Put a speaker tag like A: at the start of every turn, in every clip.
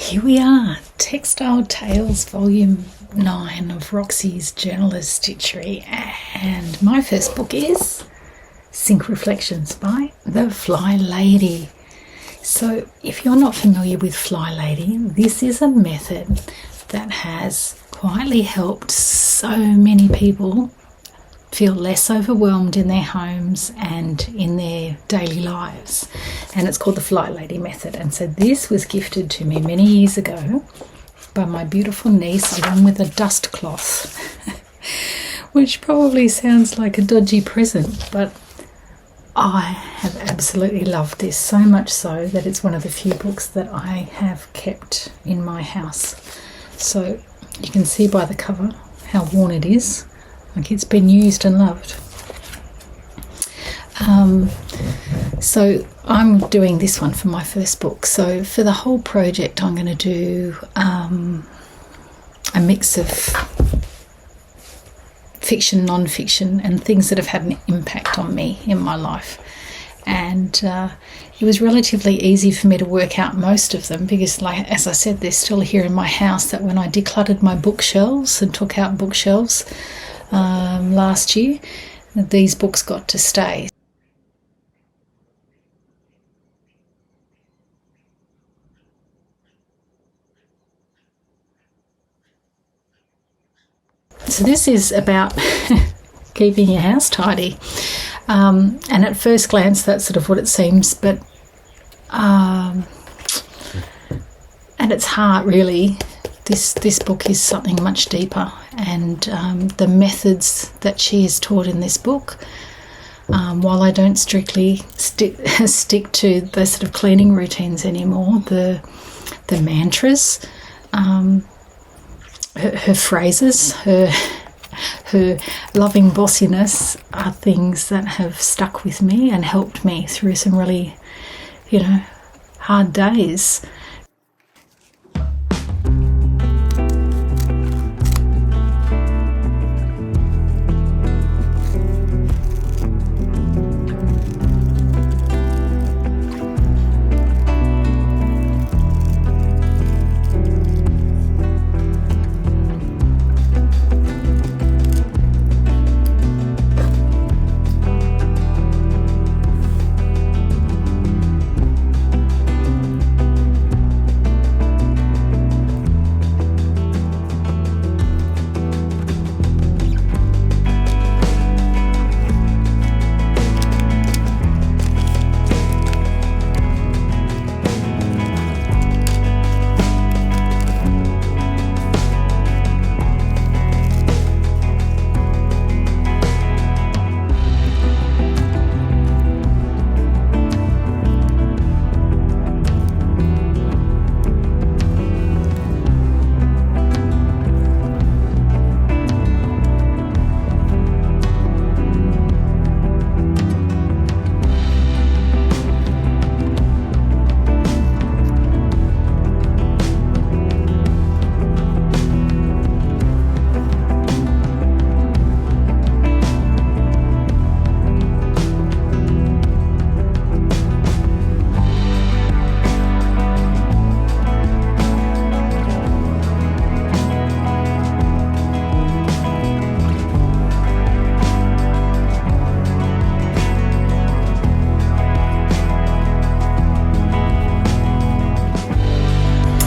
A: Here we are, Textile Tales Volume 9 of Roxy's Journal of Stitchery, and my first book is Sync Reflections by the Flylady. So if you're not familiar with flylady, this is a method that has quietly helped so many people feel less overwhelmed in their homes and in their daily lives, and it's called the flylady method. And so this was gifted to me many years ago by my beautiful niece, along with a dust cloth which probably sounds like a dodgy present, but I have absolutely loved this, so much so that it's one of the few books that I have kept in my house. So you can see by the cover how worn it is. Like it's been used and loved. So I'm doing this one for my first book. So for the whole project, I'm going to do a mix of fiction, non-fiction, and things that have had an impact on me in my life. And it was relatively easy for me to work out most of them because, like as I said, they're still here in my house. That when I decluttered my bookshelves and took out bookshelves last year, these books got to stay. So this is about keeping your house tidy, and at first glance that's sort of what it seems, but at its heart really this book is something much deeper, and the methods that she has taught in this book, while I don't strictly stick to the sort of cleaning routines anymore, the mantras, her phrases, her loving bossiness are things that have stuck with me and helped me through some really, hard days.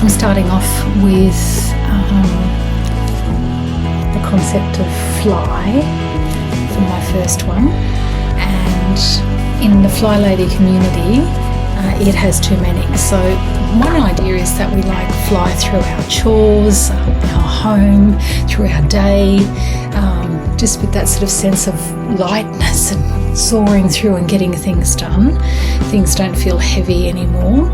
A: I'm starting off with the concept of fly for my first one, and in the flylady community it has two meanings. So one idea is that we fly through our chores, our home, through our day, just with that sort of sense of lightness and soaring through and getting things done. Things don't feel heavy anymore.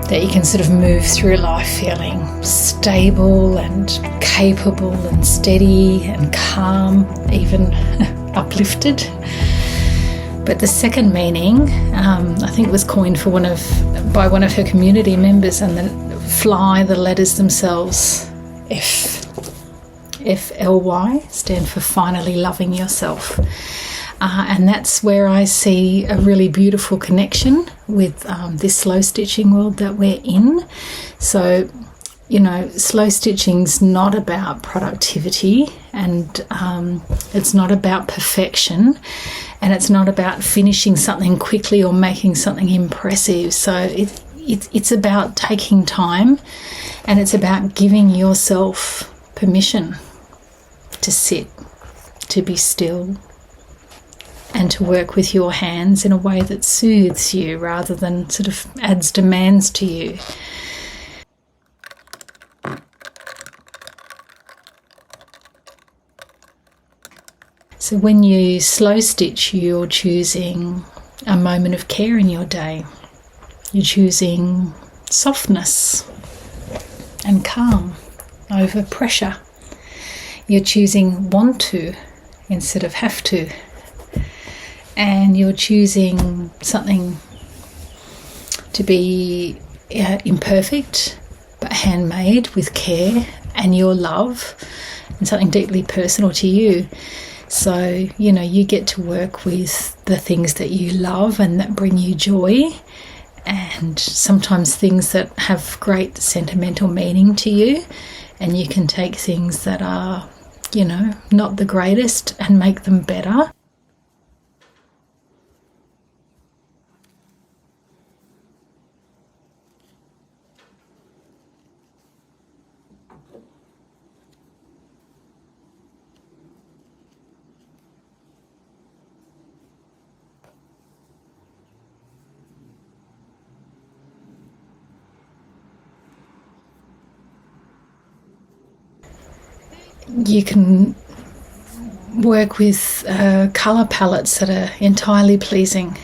A: That you can sort of move through life feeling stable and capable and steady and calm, even uplifted. But the second meaning, I think, was coined by one of her community members, and the fly, the letters themselves, FLY, stand for finally loving yourself. And that's where I see a really beautiful connection with this slow stitching world that we're in. So, you know, slow stitching's not about productivity, and it's not about perfection, and it's not about finishing something quickly or making something impressive. So it's about taking time, and it's about giving yourself permission to sit, to be still, and to work with your hands in a way that soothes you rather than sort of adds demands to you. So when you slow stitch, you're choosing a moment of care in your day. You're choosing softness and calm over pressure. You're choosing want to instead of have to. And you're choosing something to be imperfect but handmade with care and your love, and something deeply personal to you. So, you know, you get to work with the things that you love and that bring you joy, and sometimes things that have great sentimental meaning to you, and you can take things that are, you know, not the greatest and make them better. You can work with colour palettes that are entirely pleasing,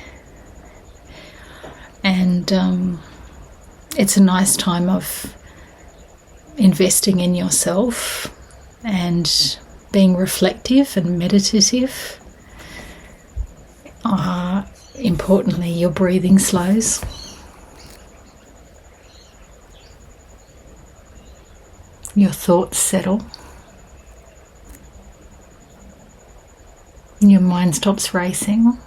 A: and it's a nice time of investing in yourself and being reflective and meditative. Importantly, your breathing slows. Your thoughts settle. Your mind stops racing.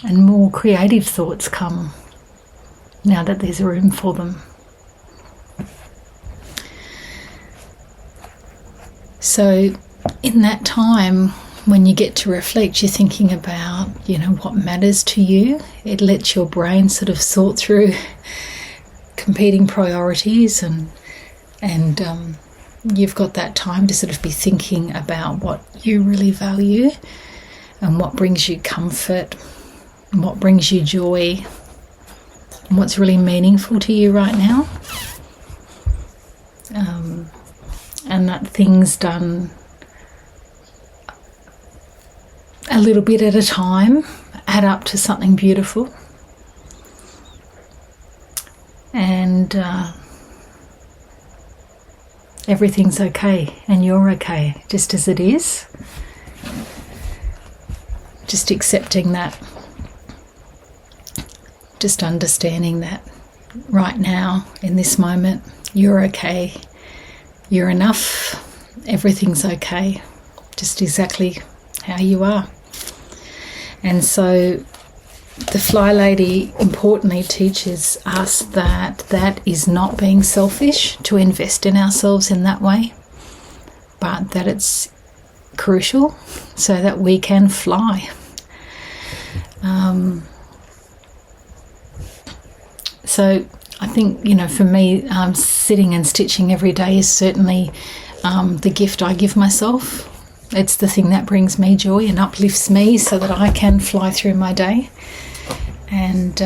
A: And more creative thoughts come now that there's room for them. So in that time, when you get to reflect, you're thinking about, you know, what matters to you. It lets your brain sort of sort through competing priorities, and you've got that time to sort of be thinking about what you really value and what brings you comfort and what brings you joy and what's really meaningful to you right now. And that things done a little bit at a time add up to something beautiful. And everything's okay, and you're okay just as it is. Just accepting that, just understanding that right now in this moment you're okay, you're enough, everything's okay, just exactly how you are. And so the flylady importantly teaches us that that is not being selfish to invest in ourselves in that way, but that it's crucial so that we can fly. So I think, you know, for me, sitting and stitching every day is certainly the gift I give myself. It's the thing that brings me joy and uplifts me so that I can fly through my day. And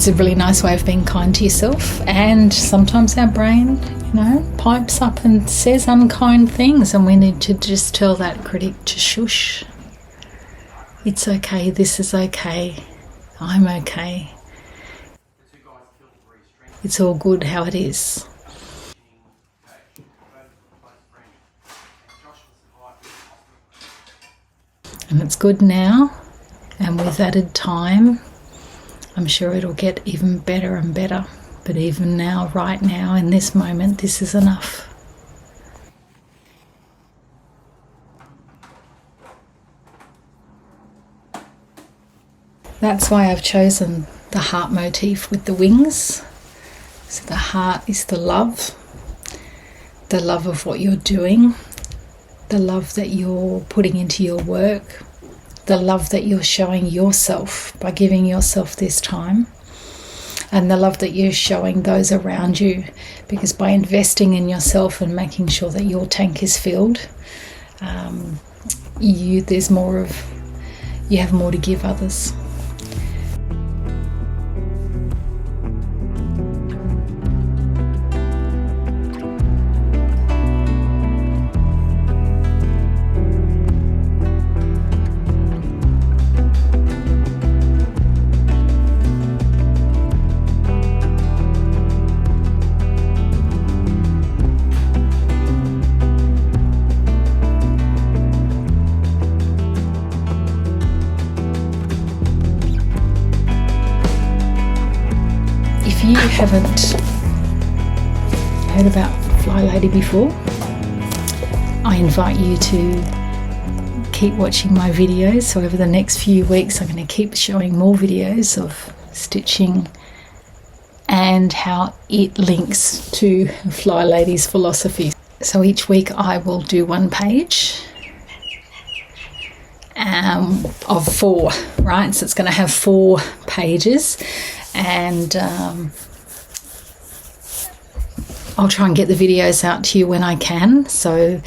A: it's a really nice way of being kind to yourself. And sometimes our brain, pipes up and says unkind things, and we need to just tell that critic to shush. It's okay, this is okay, I'm okay. It's all good how it is. And it's good now, and with added time, I'm sure it'll get even better and better. But even now, right now, in this moment, this is enough. That's why I've chosen the heart motif with the wings. So the heart is the love of what you're doing, the love that you're putting into your work, the love that you're showing yourself by giving yourself this time, and the love that you're showing those around you, because by investing in yourself and making sure that your tank is filled, you have more to give others. If you haven't heard about Flylady before, I invite you to keep watching my videos. So over the next few weeks, I'm going to keep showing more videos of stitching and how it links to Flylady's philosophy. So each week I will do one page of 4, right? So it's going to have 4 pages. And I'll try and get the videos out to you when I can. So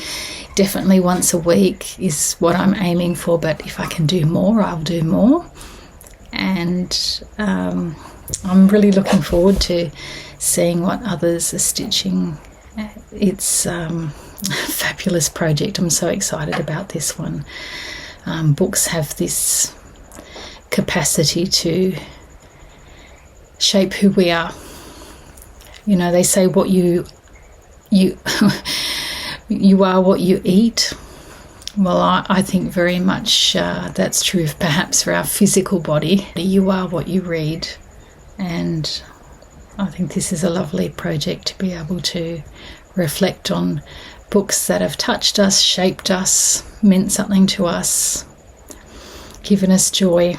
A: definitely once a week is what I'm aiming for, but if I can do more, I'll do more. And I'm really looking forward to seeing what others are stitching. It's a fabulous project. I'm so excited about this one. Books have this capacity to shape who we are. They say what you are what you eat. Well, I think very much that's true perhaps for our physical body. You are what you read, and I think this is a lovely project to be able to reflect on books that have touched us, shaped us, meant something to us, given us joy,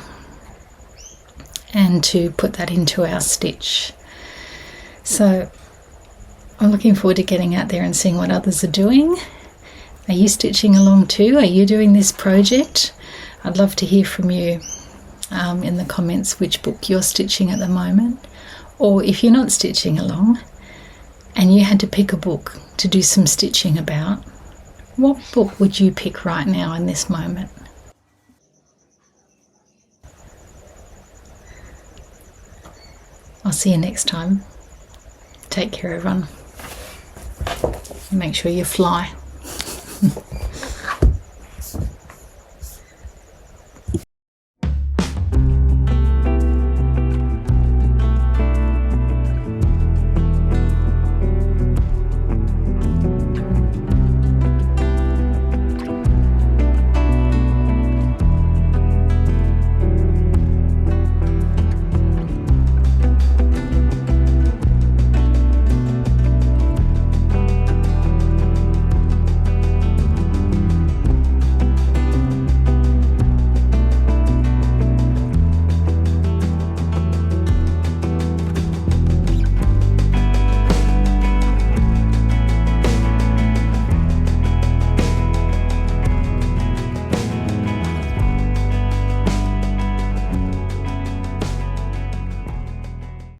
A: and to put that into our stitch. So I'm looking forward to getting out there and seeing what others are doing. Are you stitching along too? Are you doing this project? I'd love to hear from you in the comments which book you're stitching at the moment. Or if you're not stitching along and you had to pick a book to do some stitching about, what book would you pick right now in this moment? I'll see you next time. Take care, everyone. Make sure you fly.